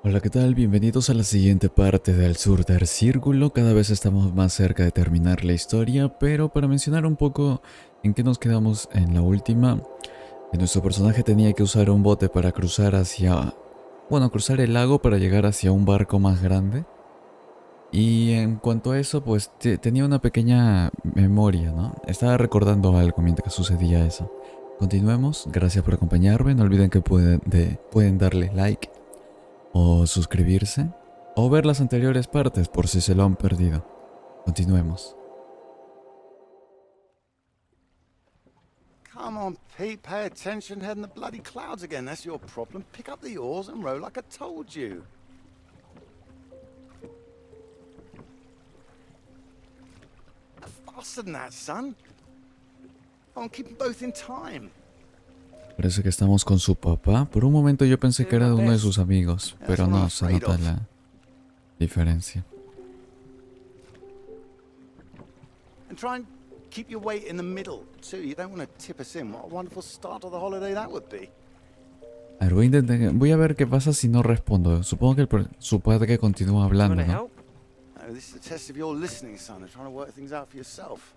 Hola, ¿qué tal? Bienvenidos a la siguiente parte del Sur del Círculo. Cada vez estamos más cerca de terminar la historia, pero para mencionar un poco en qué nos quedamos en la última, nuestro personaje tenía que usar un bote para cruzar cruzar el lago para llegar hacia un barco más grande. Y en cuanto a eso, pues tenía una pequeña memoria, ¿no? Estaba recordando algo mientras sucedía eso. Continuemos, gracias por acompañarme, no olviden que pueden darle like o suscribirse, o ver las anteriores partes por si se lo han perdido. Continuemos. Come on, Pete, pay attention, head in the bloody clouds again. That's your problem. Pick up the oars and row like I told you. Faster than that, son. Come on, keep them both in time. Parece que estamos con su papá. Por un momento yo pensé que Doing era my de uno de best. sus amigos, That's pero what I'm no, se afraid nota of. la diferencia. And try and keep your weight in the middle, too. You don't want to tip us in. What a wonderful start to the holiday that would be. A ver, voy a ver qué pasa si no respondo. Supongo que su padre continúa hablando, ¿no? No, this is a test of your listening, son, and trying to work things out for yourself.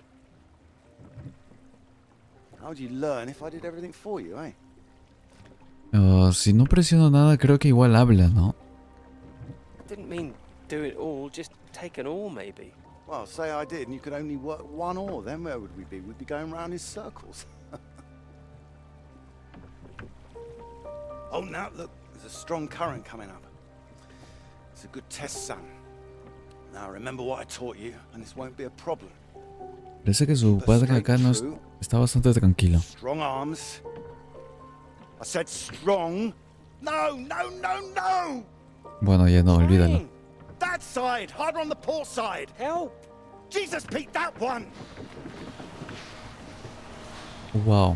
How would you learn if I did everything for you, eh? Si no presiono nada, creo que igual habla, ¿no? Didn't mean do it all, just take an all maybe. Well, say I did and you could only work one oar, then where would we be? We'd be going round in circles. Oh, now, look, there's a strong current coming up. It's a good test, son. Now, remember what I taught you, and this won't be a problem. Parece que su padre acá no está bastante tranquilo. Strong arms. I said strong. No, no, no, no! Bueno, ya no, olvídalo. That side, harder on the port side. Help! Jesus, Pete, that one! Wow.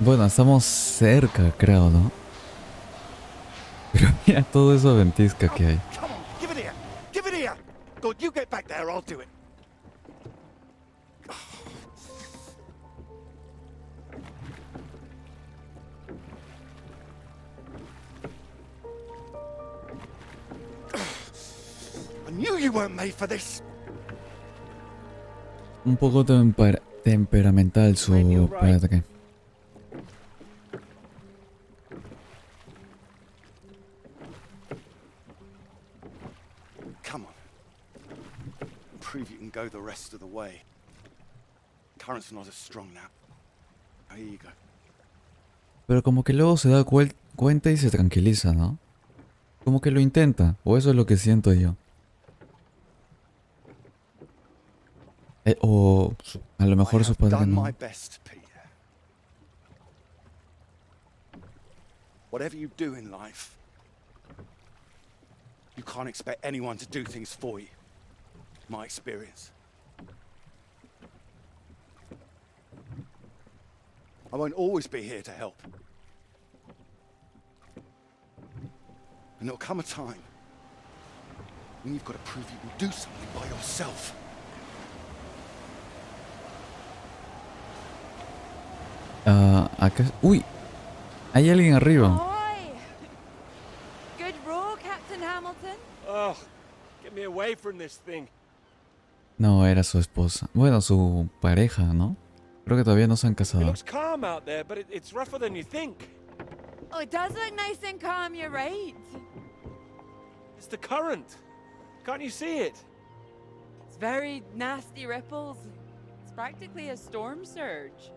Bueno, estamos cerca, creo, ¿no? Pero mira todo eso ventisca que hay. Come on, give it here! Give it here! Good, you get back there, I'll do it. I knew you weren't made for this. Un poco temperamental su padre. Come on. Prove you can go the rest of the way. Current's not as strong now. Here you go. Pero como que luego se da cuenta y se tranquiliza, ¿no? Como que lo intenta, o eso es lo que siento yo. O a lo mejor su padre no. My best, Peter. Whatever you do in life, you can't expect anyone to do things for you. My experience. I won't always be here to help. And there'll come a time when you've got to prove you can do something by yourself. Acá. ¡Uy! Hay alguien arriba. Ahoy! Good row, Captain Hamilton. Oh, get me away from this thing. No, era su esposa. Bueno, su pareja, ¿no? Creo que todavía no se han It casado. looks calm out there, but it's rougher than you think. Oh, it does look nice and calm, you're right. It's the current. Can't you see it? It's very nasty ripples. It's practically a storm surge.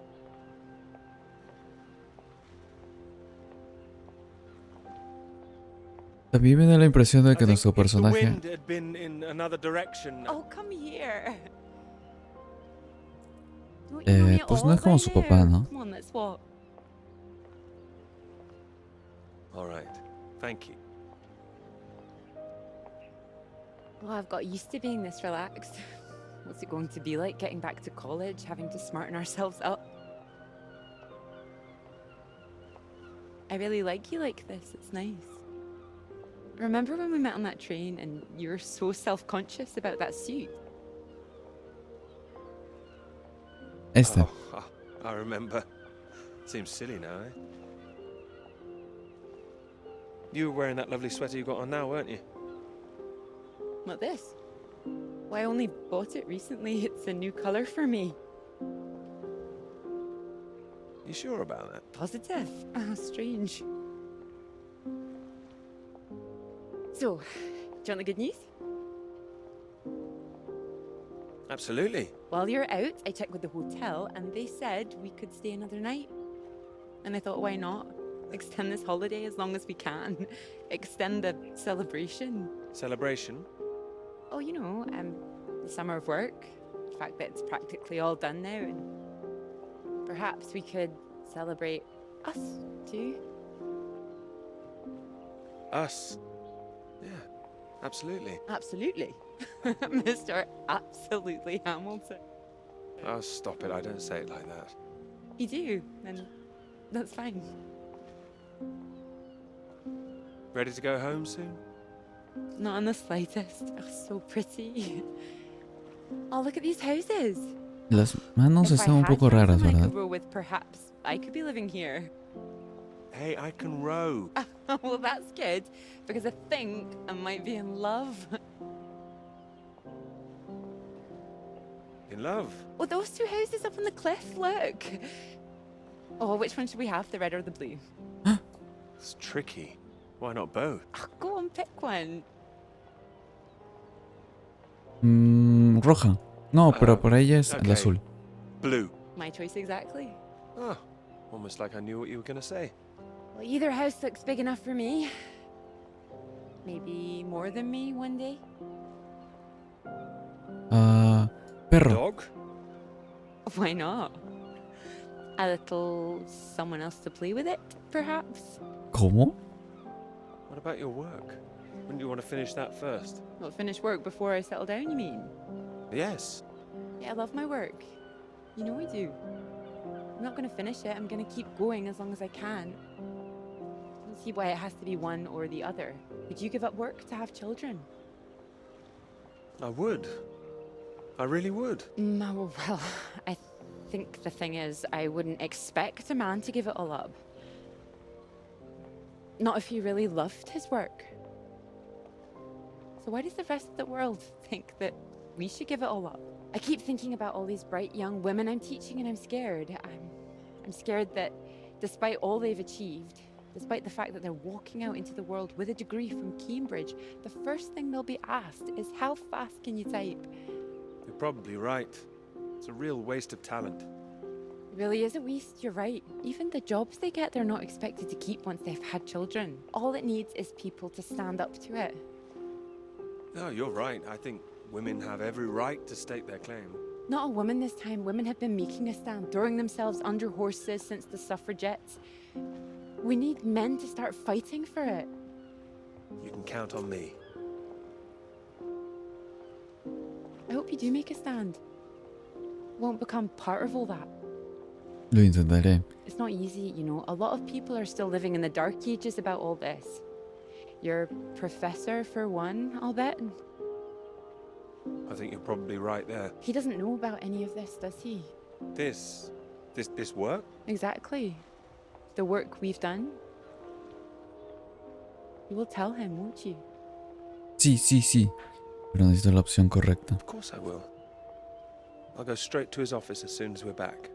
También me da la impresión de I que think nuestro if the personaje... wind had been in another direction. Oh, come here. Don't you know me at pues all no es como by su now? papá, ¿no? Come on, let's walk. All right. Thank you. Well, I've got used to being this relaxed. What's it going to be like getting back to college, having to smarten ourselves up? I really like you like this. It's nice. Remember when we met on that train and you were so self-conscious about that suit? Este. Oh, I remember. Seems silly now, eh? You were wearing that lovely sweater you got on now, weren't you? What, this? Well, I only bought it recently. It's a new colour for me. You sure about that? Positive. Ah, strange. So, do you want the good news? Absolutely. While you're out, I checked with the hotel and they said we could stay another night. And I thought, why not? Extend this holiday as long as we can. Extend the celebration. Celebration? Oh, you know, the summer of work. The fact that it's practically all done now. And perhaps we could celebrate us too. Us? Yeah, absolutely. Absolutely. Mr. Absolutely Hamilton. Oh, stop it. I don't say it like that. You do, and that's fine. Ready to go home soon? Not in the slightest. Oh, so pretty. Oh, look at these houses. Las manos If I están un had poco raras, something I ¿verdad? could row with, perhaps I could be living here. Hey, I can row. Well, that's good, because I think I might be in love. In love? Oh, those two houses up on the cliff, look. Oh, which one should we have, the red or the blue? It's tricky. Why not both? Oh, go on, pick one. Roja. No, pero por ella es el okay. azul. Blue. My choice exactly. Oh, almost like I knew what you were going to say. Well, either house looks big enough for me. Maybe more than me one day. Perro. Dog? Why not? A little someone else to play with it, perhaps? ¿Cómo? What about your work? Wouldn't you want to finish that first? Not finish work before I settle down, you mean? Yes. Yeah, I love my work. You know I do. I'm not going to finish it. I'm going to keep going as long as I can. I don't see why it has to be one or the other. Would you give up work to have children? I would. I really would. Well, I think the thing is, I wouldn't expect a man to give it all up. Not if he really loved his work. So why does the rest of the world think that we should give it all up? I keep thinking about all these bright young women I'm teaching and I'm scared. I'm scared that despite all they've achieved, despite the fact that they're walking out into the world with a degree from Cambridge, the first thing they'll be asked is, how fast can you type? You're probably right. It's a real waste of talent. It really is a waste, you're right. Even the jobs they get, they're not expected to keep once they've had children. All it needs is people to stand up to it. No, you're right. I think women have every right to state their claim. Not a woman this time. Women have been making a stand, throwing themselves under horses since the suffragettes. We need men to start fighting for it. You can count on me. I hope you do make a stand. Won't become part of all that. Lo intentaré. It's not easy, you know. A lot of people are still living in the dark ages about all this. Your professor, for one, I'll bet. I think you're probably right there. He doesn't know about any of this, does he? This work? Exactly. The work we've done. You will tell him, won't you? Sí, sí, sí. Pero necesito la opción correcta. Of course I will. I'll go straight to his office as soon as we're back.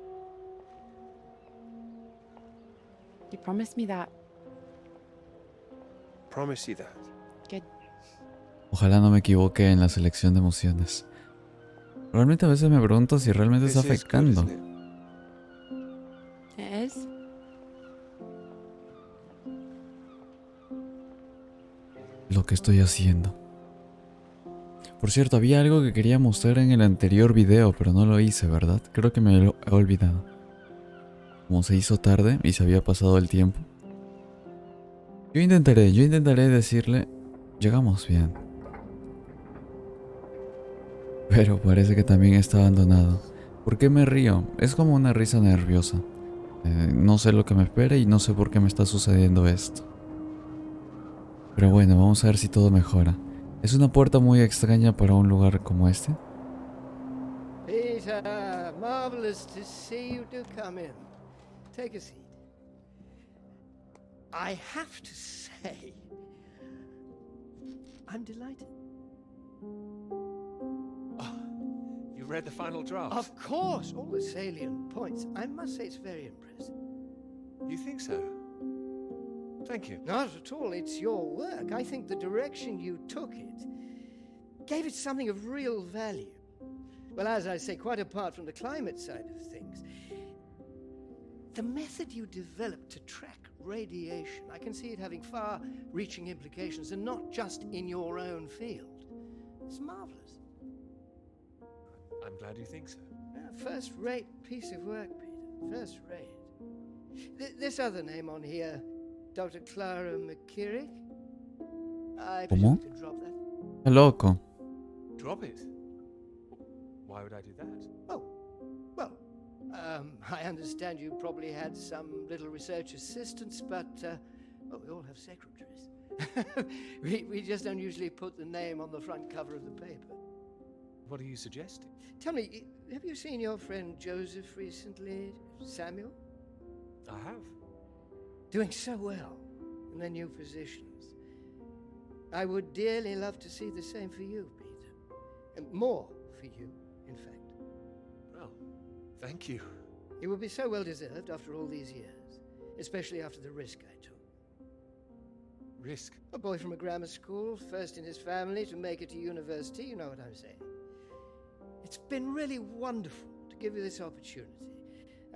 You promised me that. Promise you that. Good. Ojalá no me equivoque en la selección de emociones. Realmente a veces me pregunto si realmente está This is good, afectando isn't it? It is. lo que estoy haciendo. Por cierto, había algo que quería mostrar en el anterior video, pero no lo hice, ¿verdad? Creo que me lo he olvidado. Como se hizo tarde y se había pasado el tiempo. Yo intentaré decirle, llegamos bien. Pero parece que también está abandonado. ¿Por qué me río? Es como una risa nerviosa. No sé lo que me espera y no sé por qué me está sucediendo esto. Pero bueno, vamos a ver si todo mejora. Es una puerta muy extraña para un lugar como este. Peter, marvelous to see you do come in. Take a seat. I have to say, I'm delighted. Oh, you read the final draft? Of course, all the salient points. I must say it's very impressive. You think so? Thank you. Not at all. It's your work. I think the direction you took it gave it something of real value. Well, as I say, quite apart from the climate side of things, the method you developed to track radiation, I can see it having far-reaching implications, and not just in your own field. It's marvelous. I'm glad you think so. First-rate piece of work, Peter. First-rate. This other name on here, Dr. Clara McKirrick. I presume you could drop that. Está loco. Drop it? Why would I do that? Oh, well, I understand you probably had some little research assistants, but, we all have secretaries. we just don't usually put the name on the front cover of the paper. What are you suggesting? Tell me, have you seen your friend Joseph recently, Samuel? I have. Doing so well in their new positions. I would dearly love to see the same for you, Peter. And more for you, in fact. Well, thank you. It would be so well deserved after all these years, especially after the risk I took. Risk? A boy from a grammar school, first in his family to make it to university, you know what I'm saying. It's been really wonderful to give you this opportunity.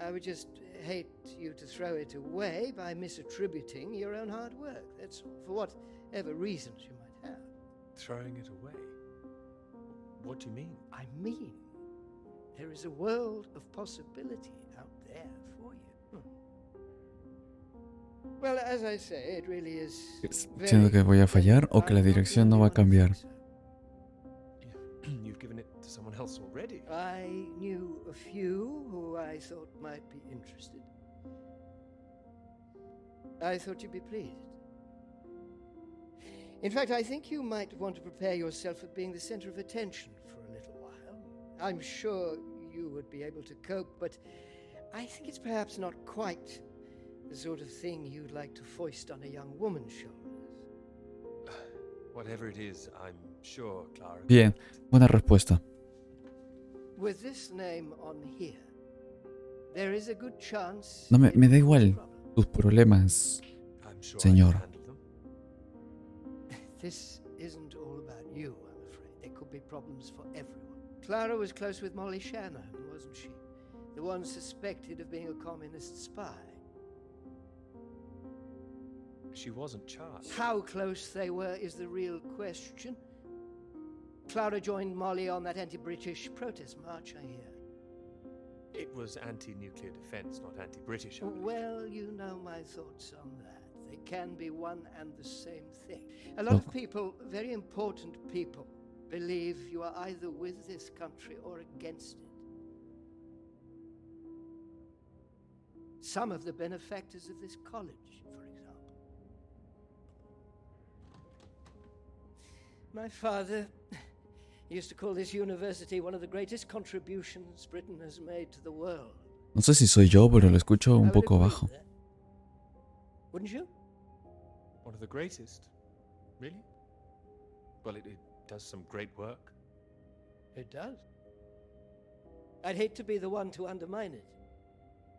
I would just hate you to throw it away by misattributing your own hard work, that's all, for whatever reasons you might have. Throwing it away? What do you mean? I mean, there is a world of possibility out there for you. Well, as I say, it really is. ¿Siento que voy a fallar o que la dirección no va a cambiar? You've given it to someone else already. I knew a few who I thought might be interested. I thought you'd be pleased. In fact, I think you might want to prepare yourself for being the center of attention for a little while. I'm sure you would be able to cope, but I think it's perhaps not quite the sort of thing you'd like to foist on a young woman's shoulders. Whatever it is, I'm sure Clara... Bien, buena respuesta. With this name on here, there is a good chance... No, me da igual tus problemas, I'm sure señor. I can handle them. This isn't all about you, I'm afraid. There could be problems for everyone. Clara was close with Molly Shanahan, wasn't she? The one suspected of being a communist spy. She wasn't charged. How close they were is the real question. Clara joined Molly on that anti-British protest march, I hear. It was anti-nuclear defense, not anti-British. I believe. Well, you know my thoughts on that. They can be one and the same thing. A lot of people, very important people, believe you are either with this country or against it. Some of the benefactors of this college, for example. My father used to call this university one of the greatest contributions Britain has made to the world. No sé si soy yo, pero lo escucho un poco bajo. Wouldn't you? One of the greatest. Really? Well, it does some great work. It does. I'd hate to be the one to undermine it.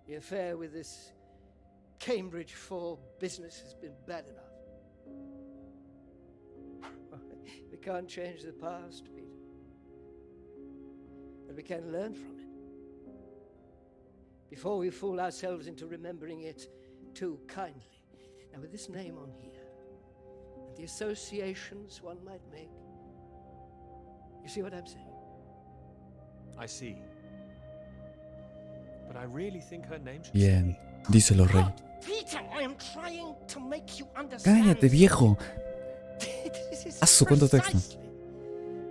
The affair with this Cambridge 4 business has been bad enough. We can't change the past, Peter. But we can learn from it. Before we fool ourselves into remembering it too kindly. Now, with this name on here, and the associations one might make, you see what I'm saying? I see. But I really think her name should Bien, stay. díselo, rey. Peter, I am trying to make you understand. Cállate, viejo. This is Haz cuánto texto. precisely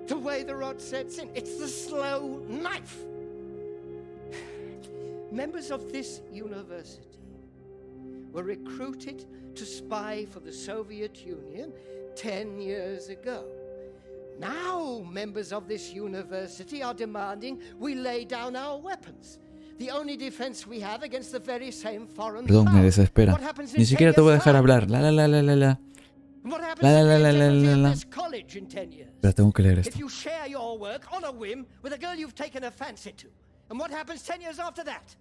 the way the rot sets in. It's the slow knife. Members of this university were recruited to spy for the Soviet Union 10 years ago. Now members of this university are demanding we lay down our weapons. The only defense we have against the very same foreign Perdón, me power. desespera. What happens in Ni siquiera te voy a 10 dejar years' hablar. La la la la la la. time? What happens La, la, if la, the la, la, integrity la, of la. this college college in 10 years. Pero tengo que leer If esto. you share your work on a whim with a girl you've taken a fancy to. And what happens 10 years after that?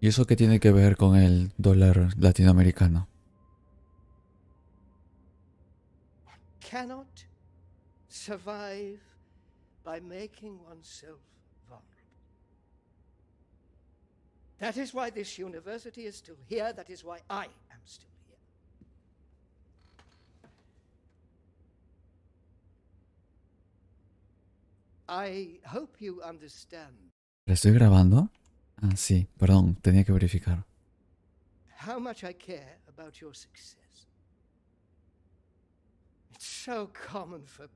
¿Y eso qué tiene que ver con el dólar latinoamericano? Cannot survive by making oneself vulnerable. That is why this university is still here. That is why I am still here. I hope you understand ¿La estoy grabando? Ah, sí, perdón, tenía que verificar. how much I care about your success. It's so common for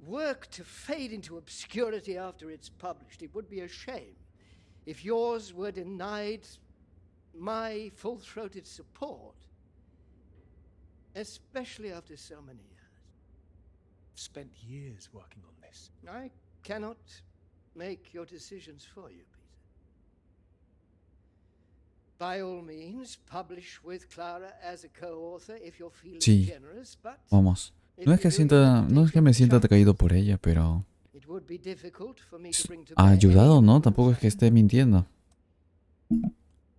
work to fade into obscurity after it's published. It would be a shame if yours were denied my full-throated support, especially after so many years. Spent years working on this. I cannot make your decisions for you, Peter. By all means, publish with Clara as a co-author if you're feeling Sí. generous, but Vamos. No es que me sienta atraído por ella, pero it would be difficult for me to bring to ha bear ayudado, any ¿no? Tampoco es que esté mintiendo.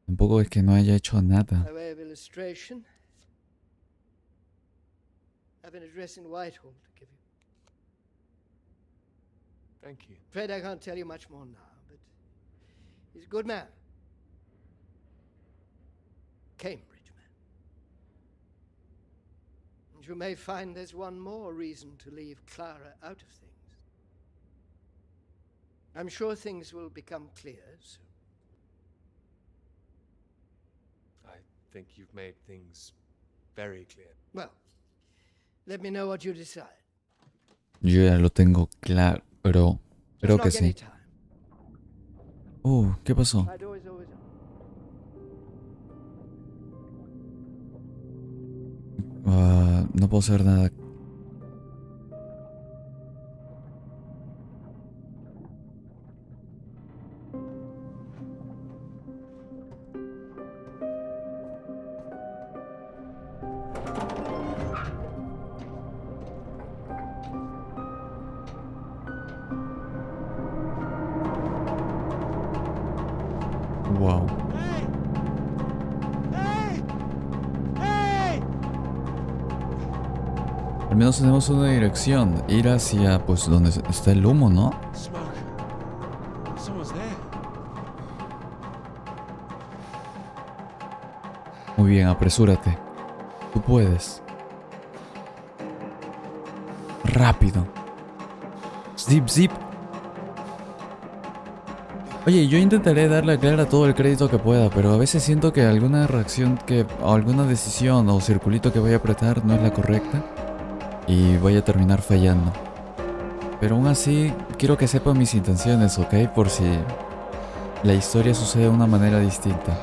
Tampoco es que no haya hecho nada. By way of illustration, I have an address in Whitehall to give you. Thank you. Afraid I can't tell you much more now, but he's a good man. Cambridge man. And you may find there's one more reason to leave Clara out of things. I'm sure things will become clear soon. I think you've made things very clear. Well, let me know what you decide. Yo ya lo tengo claro. Creo Just que knock any sí. time. ¿Qué pasó? My door is always open. No puedo hacer nada. Wow. Al menos tenemos una dirección. Ir hacia, pues, donde está el humo, ¿no? Smoke. Someone's there. Muy bien, apresúrate. Tú puedes. Rápido. Zip, zip. Oye, yo intentaré darle a Clara todo el crédito que pueda, pero a veces siento que alguna reacción o alguna decisión o circulito que vaya a apretar no es la correcta y voy a terminar fallando. Pero aún así, quiero que sepan mis intenciones, ¿ok? Por si la historia sucede de una manera distinta.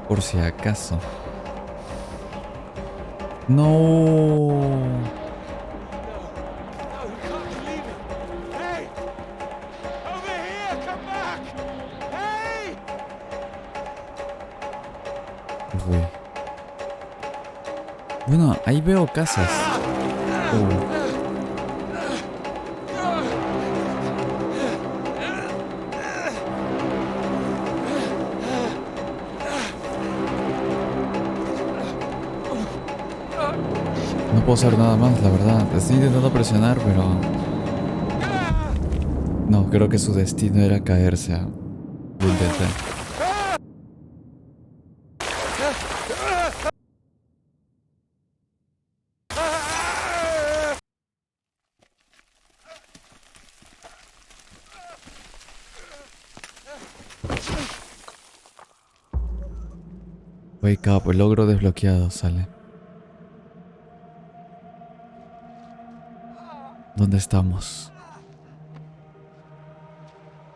Por si acaso. No. No, we can't leave it. Hey! Over here! Come back! Hey! Uy. Bueno, ahí veo casas. No puedo hacer nada más, la verdad. Estoy intentando presionar, pero... No, creo que su destino era caerse. Lo intenté. Wake up, el logro desbloqueado, sale. ¿Dónde estamos?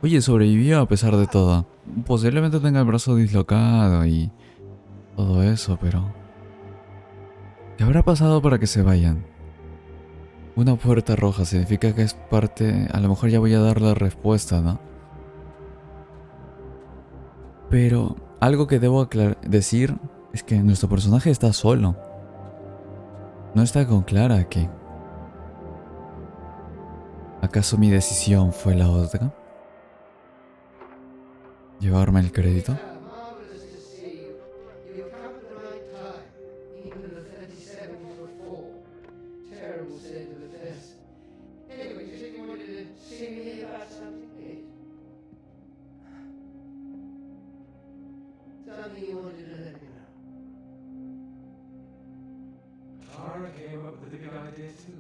Oye, sobrevivió a pesar de todo. Posiblemente tenga el brazo dislocado y todo eso, pero... ¿qué habrá pasado para que se vayan? Una puerta roja significa que es parte... A lo mejor ya voy a dar la respuesta, ¿no? Pero algo que debo decir Es que nuestro personaje está solo. No está con Clara aquí. ¿Acaso mi decisión fue la otra? ¿Llevarme el crédito? Peter, marvelous to see you. You've come at the right time. Even the 37 you were for. Terrible state of affairs. Anyway, you said you wanted to see me about something, eh? Something you wanted to let me know. Clara came up with a big idea too.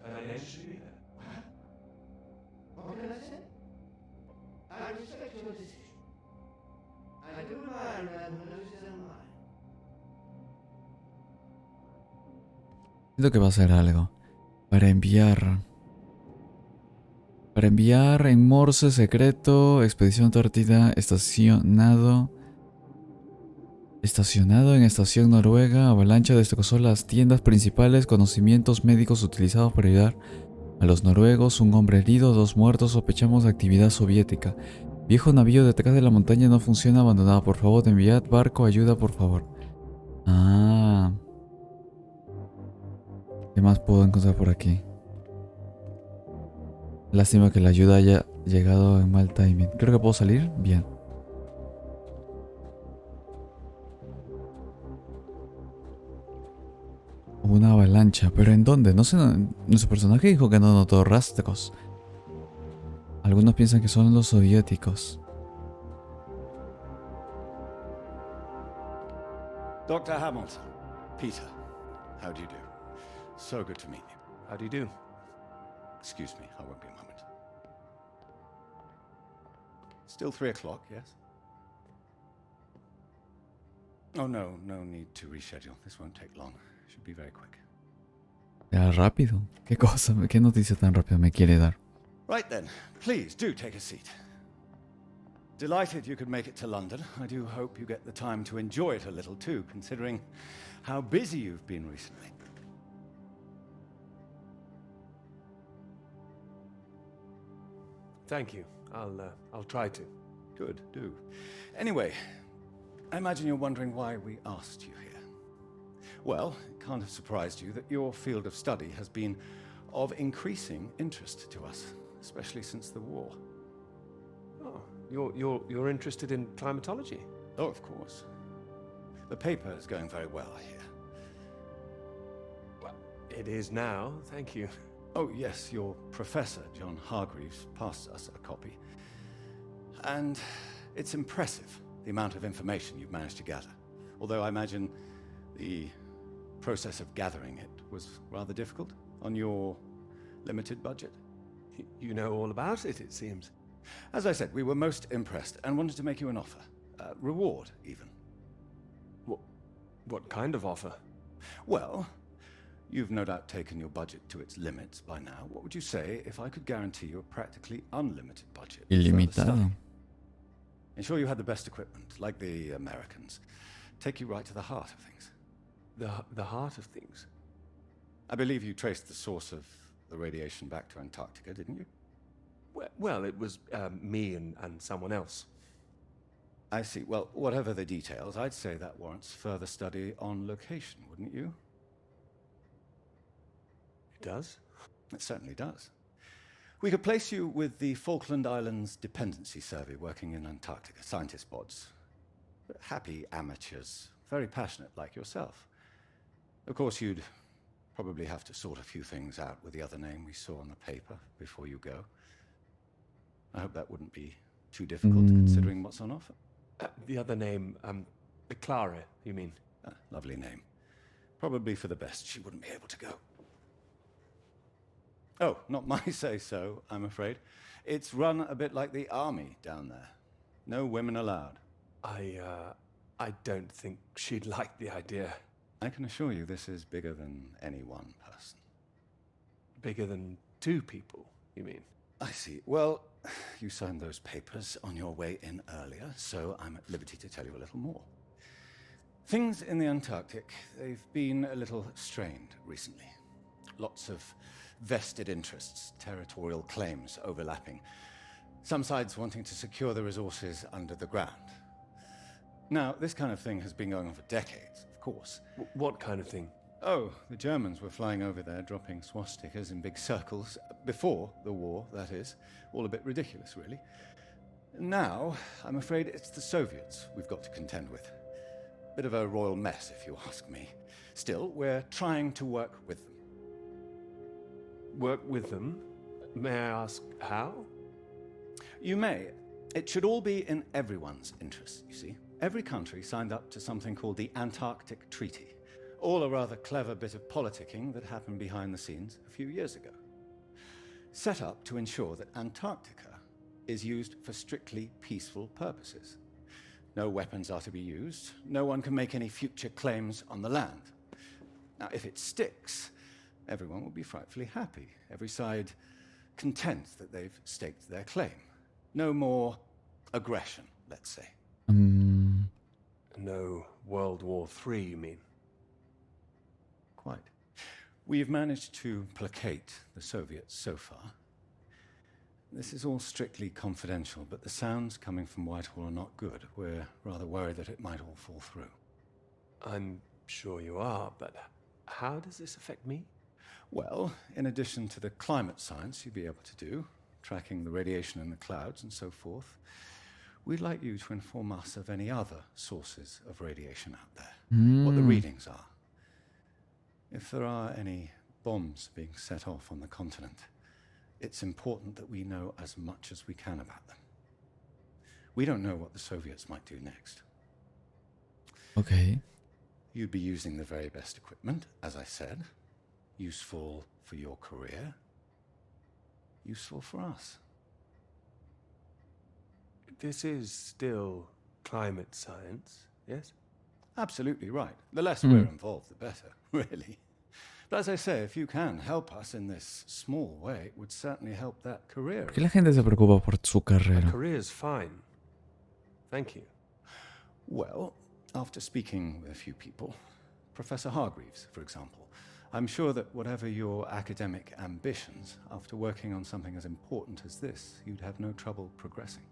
And I should be there. What can I say? I respect your decision. I do admire a man who knows his own mind. Siento que va a ser algo. Para enviar. Para enviar en Morse secreto. Expedición Antártida. Estacionado. Estacionado en estación noruega. Avalancha destrozó las tiendas principales. Conocimientos médicos utilizados para ayudar a los noruegos. Un hombre herido, 2 muertos. Sospechamos de actividad soviética. Viejo navío detrás de la montaña no funciona. Abandonado. Por favor, enviad barco. Ayuda, por favor. Ah. ¿Qué más puedo encontrar por aquí? Lástima que la ayuda haya llegado en mal timing. Creo que puedo salir. Bien. Una avalancha. ¿Pero en dónde? No sé. Nuestro personaje dijo que no notó rastros. Algunos piensan que son los soviéticos. Dr. Hamilton, Peter, how do you do? So good to meet you. How do you do? Excuse me, I won't be a moment. Still 3 o'clock, yes? Oh, no need to reschedule. This won't take long. Should be very quick. Era rápido. ¿Qué cosa? ¿Qué noticia tan rápida me quiere dar? Right then, please do take a seat. Delighted you could make it to London. I do hope you get the time to enjoy it a little too, considering how busy you've been recently. Thank you. I'll try to. Good, do. Anyway, I imagine you're wondering why we asked you here. Well, it can't have surprised you that your field of study has been of increasing interest to us, especially since the war. Oh, you're interested in climatology? Oh, of course. The paper is going very well, I hear. Well, it is now, thank you. Oh, yes, your professor, John Hargreaves, passed us a copy. And it's impressive, the amount of information you've managed to gather. Although I imagine the process of gathering it was rather difficult on your limited budget. You know all about it, it seems. As I said, we were most impressed and wanted to make you an offer. Reward, even. What kind of offer? Well, you've no doubt taken your budget to its limits by now. What would you say if I could guarantee you a practically unlimited budget? Ilimitado. Ensure you had the best equipment, like the Americans. Take you right to the heart of things. The heart of things? I believe you traced the source of the radiation back to Antarctica, didn't you? Well, it was me and someone else. I see. Well, whatever the details, I'd say that warrants further study on location, wouldn't you? It does? It certainly does. We could place you with the Falkland Islands Dependency Survey working in Antarctica, scientist bods. Happy amateurs, very passionate like yourself. Of course, you'd probably have to sort a few things out with the other name we saw on the paper before you go. I hope that wouldn't be too difficult considering what's on offer. The other name, Clara, you mean? Lovely name. Probably for the best she wouldn't be able to go. Oh, not my say-so, I'm afraid. It's run a bit like the army down there. No women allowed. I don't think she'd like the idea. I can assure you this is bigger than any one person. Bigger than 2 people, you mean? I see. Well, you signed those papers on your way in earlier, so I'm at liberty to tell you a little more. Things in the Antarctic, they've been a little strained recently. Lots of vested interests, territorial claims overlapping. Some sides wanting to secure the resources under the ground. Now, this kind of thing has been going on for decades, of course. What kind of thing? Oh, the Germans were flying over there, dropping swastikas in big circles. Before the war, that is. All a bit ridiculous, really. Now, I'm afraid it's the Soviets we've got to contend with. Bit of a royal mess, if you ask me. Still, we're trying to work with them. Work with them? May I ask how? You may. It should all be in everyone's interest, you see. Every country signed up to something called the Antarctic Treaty. All a rather clever bit of politicking that happened behind the scenes a few years ago. Set up to ensure that Antarctica is used for strictly peaceful purposes. No weapons are to be used. No one can make any future claims on the land. Now, if it sticks, everyone will be frightfully happy. Every side content that they've staked their claim. No more aggression, let's say. No World War III, you mean? Quite. We've managed to placate the Soviets so far. This is all strictly confidential, but the sounds coming from Whitehall are not good. We're rather worried that it might all fall through. I'm sure you are, but how does this affect me? Well, in addition to the climate science you'd be able to do, tracking the radiation in the clouds and so forth, we'd like you to inform us of any other sources of radiation out there, what the readings are. If there are any bombs being set off on the continent, it's important that we know as much as we can about them. We don't know what the Soviets might do next. Okay. You'd be using the very best equipment, as I said. Useful for your career. Useful for us. This is still climate science, yes? Absolutely right. The less we're involved, the better, really. But as I say, if you can help us in this small way, it would certainly help that career. ¿Por qué la gente se preocupa por su My carrera? career's fine. Thank you. Well, after speaking with a few people, Professor Hargreaves, for example, I'm sure that whatever your academic ambitions, after working on something as important as this, you'd have no trouble progressing.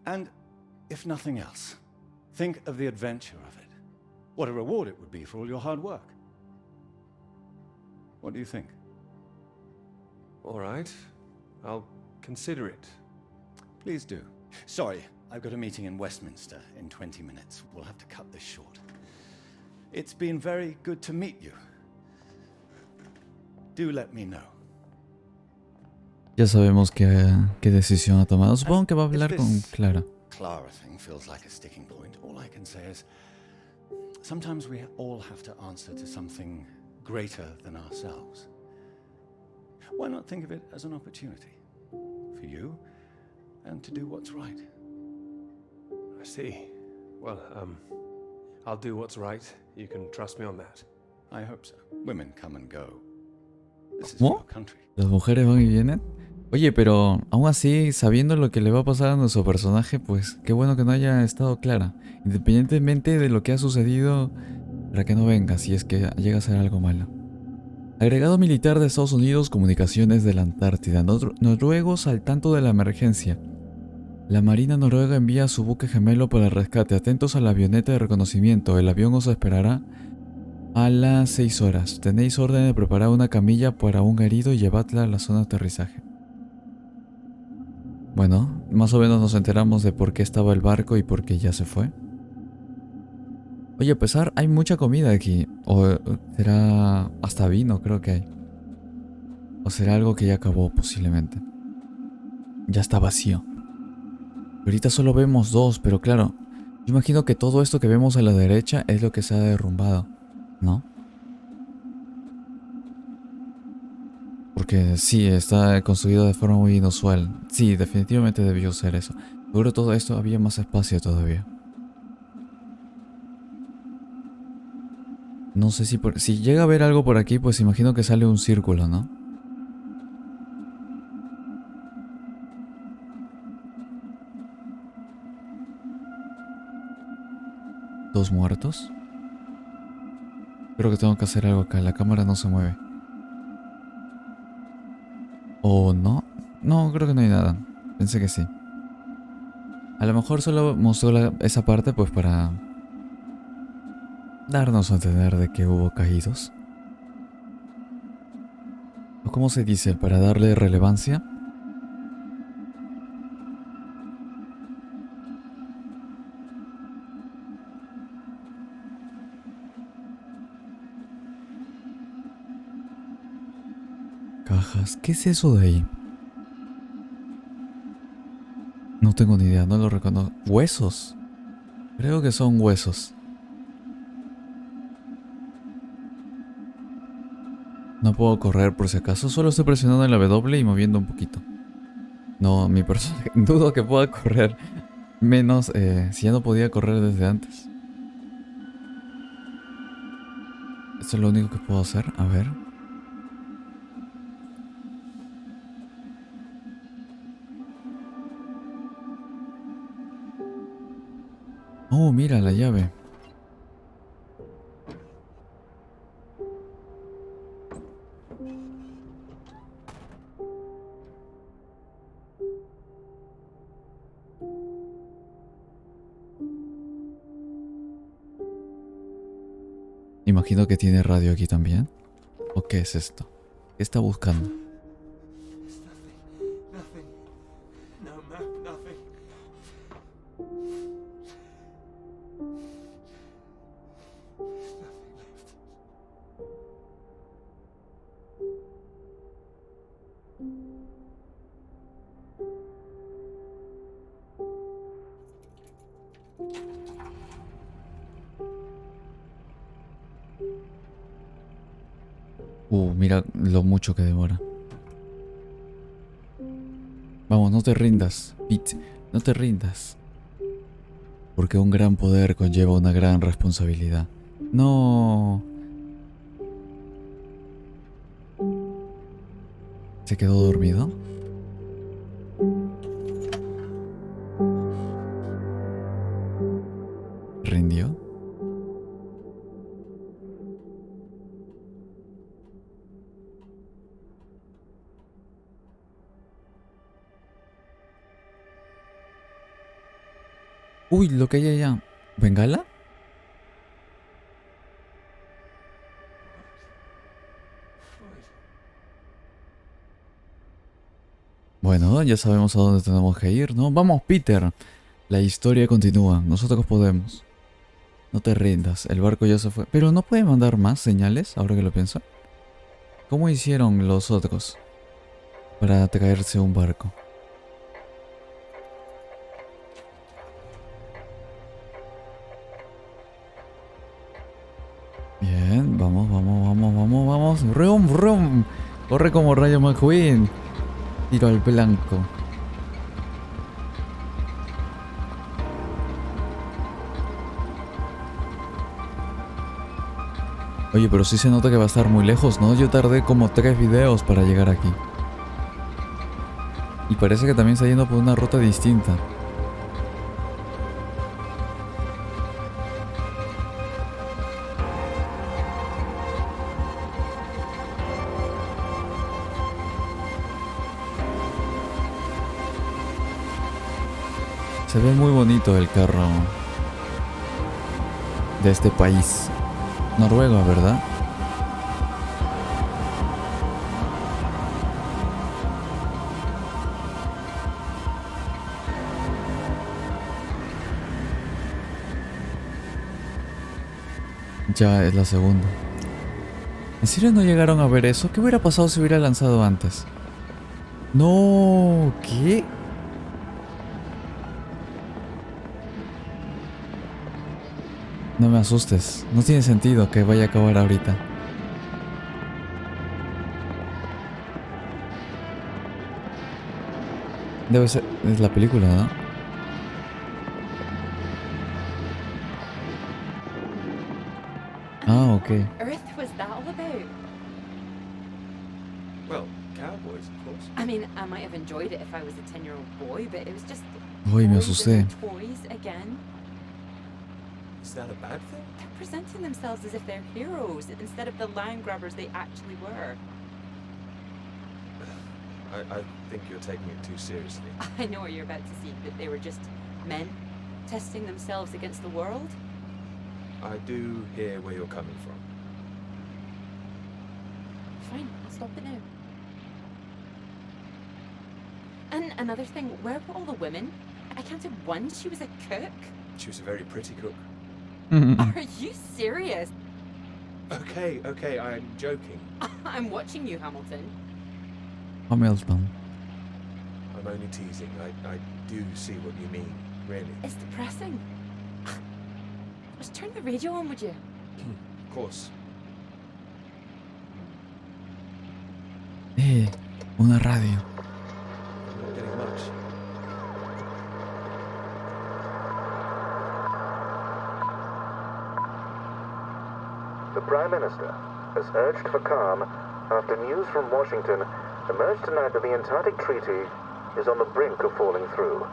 And if nothing else, think of the adventure of it. What a reward it would be for all your hard work. What do you think? All right. I'll consider it. Please do. Sorry, I've got a meeting in Westminster in 20 minutes. We'll have to cut this short. It's been very good to meet you. Do let me know. Ya sabemos qué decisión ha tomado. Supongo que va a hablar con Clara. Clara thing feels like a sticking point. All I can say is, sometimes we all have to answer to something greater than ourselves. Why not think of it as an opportunity for you and to do what's right? I see. Well, I'll do what's right. You can trust me on that. I hope so. Women come and go. This is ¿Cómo? your country. ¿Las mujeres van y vienen? Oye, pero aún así, sabiendo lo que le va a pasar a nuestro personaje, pues qué bueno que no haya estado Clara. Independientemente de lo que ha sucedido, para que no venga si es que llega a ser algo malo. Agregado militar de Estados Unidos, comunicaciones de la Antártida. Noruegos al tanto de la emergencia. La Marina noruega envía a su buque gemelo para el rescate. Atentos a la avioneta de reconocimiento. El avión os esperará a las 6 horas. Tenéis orden de preparar una camilla para un herido y llevadla a la zona de aterrizaje. Bueno, más o menos nos enteramos de por qué estaba el barco y por qué ya se fue. Oye, a pesar, hay mucha comida aquí. O será hasta vino, creo que hay. O será algo que ya acabó posiblemente. Ya está vacío. Ahorita solo vemos dos, pero claro, yo imagino que todo esto que vemos a la derecha es lo que se ha derrumbado, ¿no? Porque sí, está construido de forma muy inusual. Sí, definitivamente debió ser eso. Seguro todo esto había más espacio todavía. No sé si llega a haber algo por aquí, pues imagino que sale un círculo, ¿no? ¿Dos muertos? Creo que tengo que hacer algo acá. La cámara no se mueve. ¿O no? No, creo que no hay nada. Pensé que sí. A lo mejor solo mostró esa parte pues para darnos a entender de que hubo caídos. ¿O cómo se dice? Para darle relevancia. Cajas. ¿Qué es eso de ahí? No tengo ni idea, no lo reconozco. ¿Huesos? Creo que son huesos. No puedo correr por si acaso, solo estoy presionando en la W y moviendo un poquito. No, mi personaje, dudo que pueda correr. Menos si ya no podía correr desde antes. Esto es lo único que puedo hacer, a ver. Oh, mira la llave. Imagino que tiene radio aquí también. ¿O qué es esto? ¿Qué está buscando? Nothing. No map, nothing. Mira lo mucho que demora. Vamos, no te rindas, Pete. No te rindas. Porque un gran poder conlleva una gran responsabilidad. No. ¿Se quedó dormido? ¿Rindió? Uy, lo que hay allá. ¿Bengala? Bueno, ya sabemos a dónde tenemos que ir, ¿no? Vamos, Peter. La historia continúa. Nosotros podemos. No te rindas. El barco ya se fue. Pero no puede mandar más señales, ahora que lo pienso. ¿Cómo hicieron los otros para traerse un barco? Bien, vamos, vamos, vamos, vamos, vamos. Rum, rum. Corre como Rayo McQueen. Tiro al blanco. Oye, pero sí se nota que va a estar muy lejos, ¿no? Yo tardé como 3 videos para llegar aquí. Y parece que también está yendo por una ruta distinta. Se ve muy bonito el carro de este país. Noruega, ¿verdad? Ya es la segunda. ¿En serio no llegaron a ver eso? ¿Qué hubiera pasado si hubiera lanzado antes? No, ¿qué? No me asustes, no tiene sentido que vaya a acabar ahorita. Debe ser, es la película, ¿no? Ah, ok. Earth was that all about? Well, cowboys, of course. I mean, I might have enjoyed it if I was a 10-year-old boy, but it was just Uy, me boys asusté. and their toys again. Is that a bad thing? They're presenting themselves as if they're heroes instead of the land grabbers they actually were. I think you're taking it too seriously. I know what you're about to see, that they were just Men testing themselves against the world? I do hear where you're coming from. Fine, I'll stop it now. And another thing, where were all the women? I counted one. She was a cook. She was a very pretty cook. Are you serious? Okay, I'm joking. I'm watching you, Hamilton. Hamilton. I'm only teasing. I do see what you mean, really. It's depressing. Just turn the radio on, would you? Of course. Una radio. I'm not getting much. The Prime Minister has urged for calm after news from Washington emerged tonight that the Antarctic Treaty is on the brink of falling through.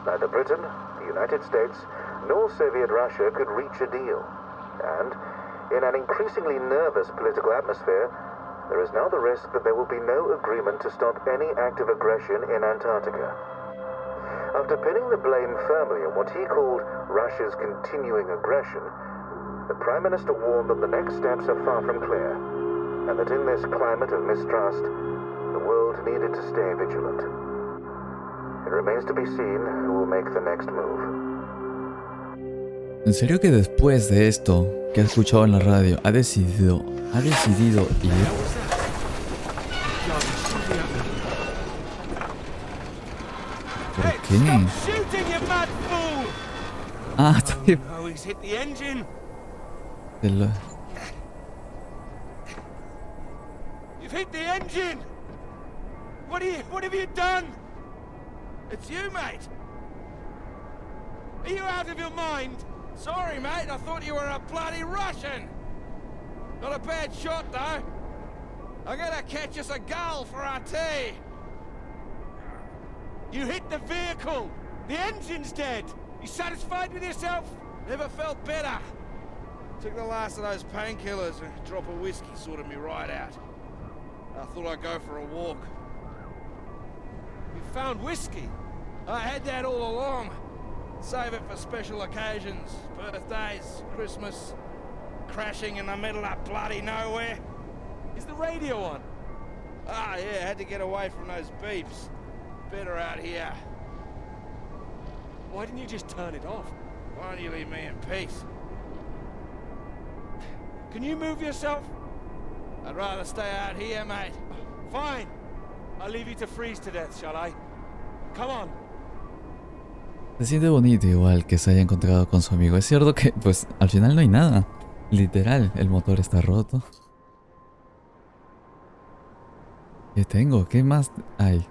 Neither Britain, the United States, nor Soviet Russia could reach a deal. And, in an increasingly nervous political atmosphere, there is now the risk that there will be no agreement to stop any act of aggression in Antarctica. After pinning the blame firmly on what he called Russia's continuing aggression, the Prime Minister warned that the next steps are far from clear, and that in this climate of mistrust, the world needed to stay vigilant. It remains to be seen who will make the next move. ¿En serio que después de esto que ha escuchado en la radio ha decidido ir? ¿Por qué? Ah, tío. Oh, he's hit the engine. You've hit the engine. What have you done? It's you, mate. Are you out of your mind? Sorry, mate. I thought you were a bloody Russian. Not a bad shot, though. I'm gonna catch us a gull for our tea. You hit the vehicle. The engine's dead. You satisfied with yourself? Never felt better. Took the last of those painkillers and a drop of whiskey sorted me right out. I thought I'd go for a walk. You found whiskey? I had that all along. Save it for special occasions, birthdays, Christmas, crashing in the middle of bloody nowhere. Is the radio on? Ah, yeah, had to get away from those beeps. Better out here. Why didn't you just turn it off? Why don't you leave me in peace? Can you move yourself? I'd rather stay out here, mate. Fine. I'll leave you to freeze to death, shall I? Come on. Se siente bonito igual que se haya encontrado con su amigo. Es cierto que, pues, al final no hay nada. Literal, el motor está roto. ¿Qué tengo? ¿Qué más hay?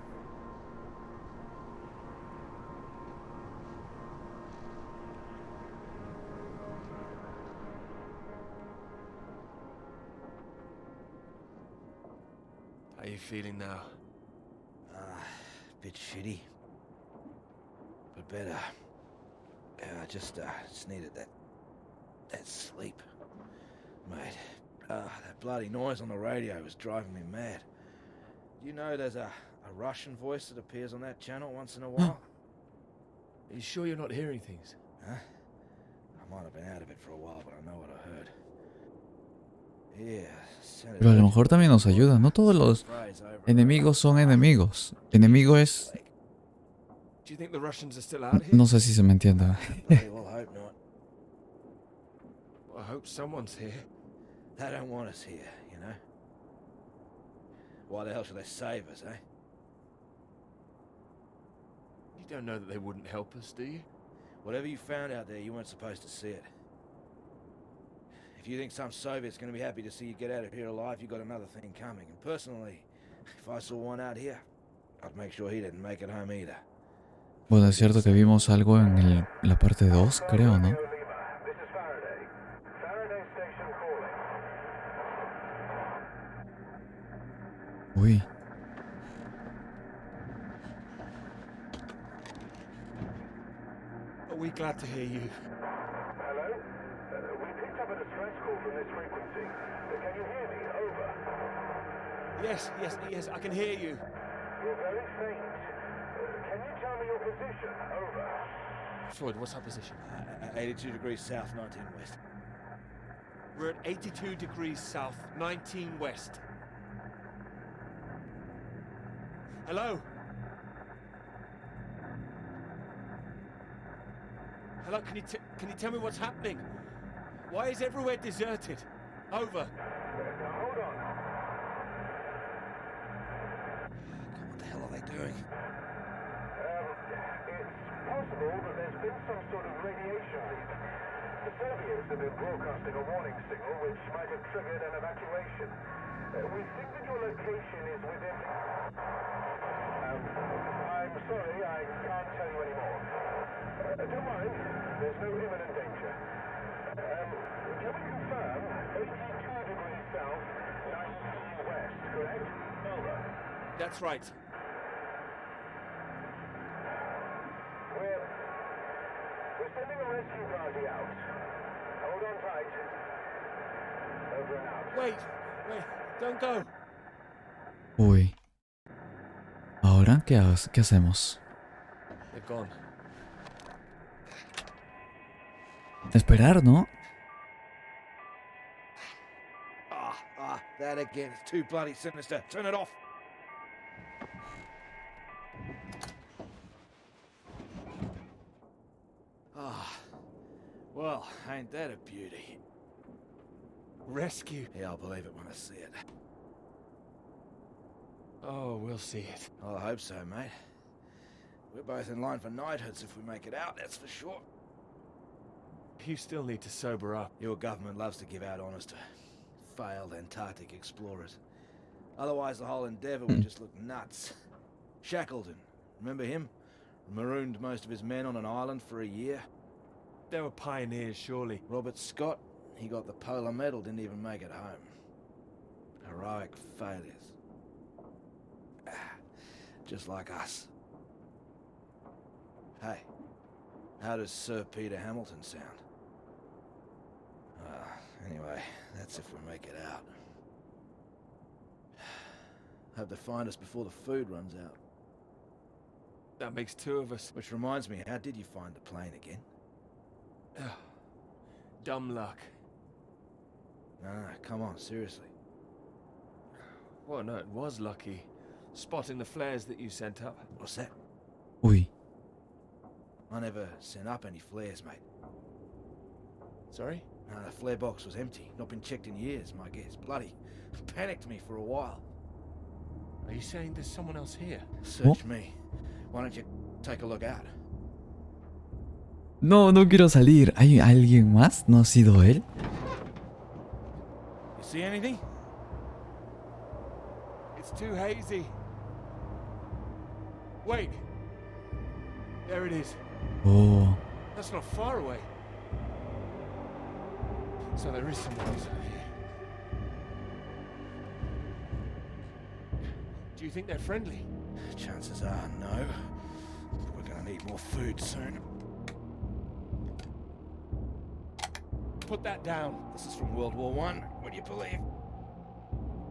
How are you feeling now? Bit shitty. But better. Yeah, I just needed that sleep. Mate, that bloody noise on the radio was driving me mad. You know there's a Russian voice that appears on that channel once in a while? Are you sure you're not hearing things? Huh? I might have been out of it for a while, but I know what I heard. Yeah, Pero a lo mejor también nos ayuda. No todos los enemigos son enemigos. Enemigo es... Do you think the Russians are still out here? No sé si se me entiende. Well, I hope not. Well, I hope someone's here. They don't want us here, you know? Why the hell should they save us, eh? You don't know that they wouldn't help us, do you? Whatever you found out there, you weren't supposed to see it. If you think some Soviet's going to be happy to see you get out of here alive, you got another thing coming. And personally, if I saw one out here, I'd make sure he didn't make it home either. Bueno, es cierto que vimos algo en la parte 2, creo, ¿no? Uy. Are we glad to hear you? Hello? We picked up a distress call from this frequency. Can you hear me? Over. Yes, I can hear you. You're very faint. Can you tell me your position? Over. Freud, what's our position? 82 degrees south, 19 west. We're at 82 degrees south, 19 west. Hello? Hello, can you tell me what's happening? Why is everywhere deserted? Over. Hold on. What the hell are they doing? It's possible that there's been some sort of radiation leak. The Soviets have been broadcasting a warning signal which might have triggered an evacuation. We think that your location is within... I'm sorry, I can't tell you anymore. Don't worry, there's no imminent danger. Can we confirm 82 degrees south, 19 west, correct? Over. That's right. We're sending a rescue party out. Hold on tight. Over and out. Wait, don't go. Uy. ¿Ahora qué hacemos? They've gone. Esperar, ¿no? That again. It's too bloody sinister. Turn it off. Well, ain't that a beauty? Rescue. Yeah, I'll believe it when I see it. Oh, we'll see it. Well, I hope so, mate. We're both in line for knighthoods if we make it out, that's for sure. You still need to sober up. Your government loves to give out honours to failed Antarctic explorers. Otherwise, the whole endeavour would just look nuts. Shackleton, remember him? Marooned most of his men on an island for a year. They were pioneers, surely. Robert Scott, he got the Polar Medal, didn't even make it home. Heroic failures. Just like us. Hey, how does Sir Peter Hamilton sound? Anyway, that's if we make it out. Hope they find us before the food runs out. That makes two of us. Which reminds me, how did you find the plane again? Dumb luck. No, come on, seriously. Well, no, it was lucky. Spotting the flares that you sent up. What's that? Uy. I never sent up any flares, mate. Sorry? No, the flare box was empty. Not been checked in years, my guess. Bloody panicked me for a while. Are you saying there's someone else here? Search me. Why don't you take a look out? No, no quiero salir. ¿Hay alguien más? ¿No ha sido él? You see anything? It's too hazy. Wait. There it is. Oh. That's not far away. So there is someone else out here. Do you think they're friendly? Chances are no. We're gonna need more food soon. Put that down. This is from World War I. Would you believe?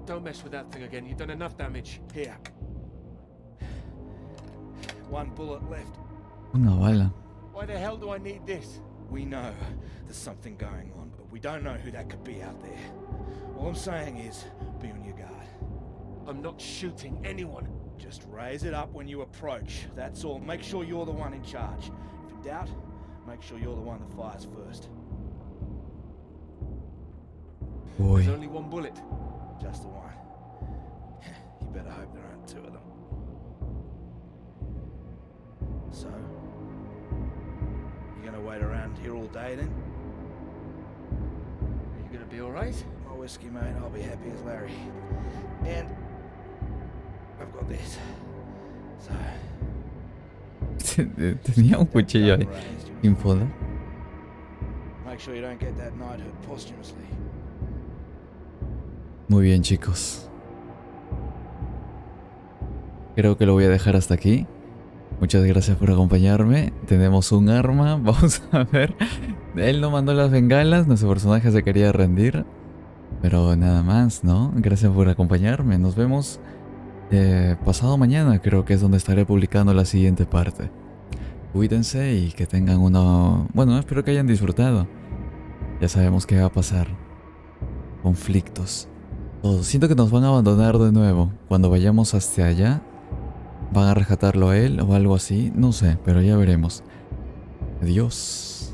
Don't mess with that thing again. You've done enough damage. Here. One bullet left. Una bala. Why the hell do I need this? We know there's something going on, but we don't know who that could be out there. All I'm saying is, be on your guard. I'm not shooting anyone. Just raise it up when you approach. That's all. Make sure you're the one in charge. If in doubt, make sure you're the one that fires first. Uy. There's only one bullet. Just the one. You better hope there aren't two of them. So, you gonna wait around here all day then? Are you gonna be alright? My whiskey, mate, I'll be happy as Larry. And I've got this. So, Tenía un cuchillo ahí. Infoda. make sure you don't get that knighthood posthumously. Muy bien, chicos. Creo que lo voy a dejar hasta aquí. Muchas gracias por acompañarme. Tenemos un arma. Vamos a ver. Él no mandó las bengalas. Nuestro personaje se quería rendir. Pero nada más, ¿no? Gracias por acompañarme. Nos vemos pasado mañana. Creo que es donde estaré publicando la siguiente parte. Cuídense y que tengan una... Bueno, espero que hayan disfrutado. Ya sabemos qué va a pasar. Conflictos. Todo. Siento que nos van a abandonar de nuevo. Cuando vayamos hasta allá, van a rescatarlo a él o algo así. No sé, pero ya veremos. Adiós.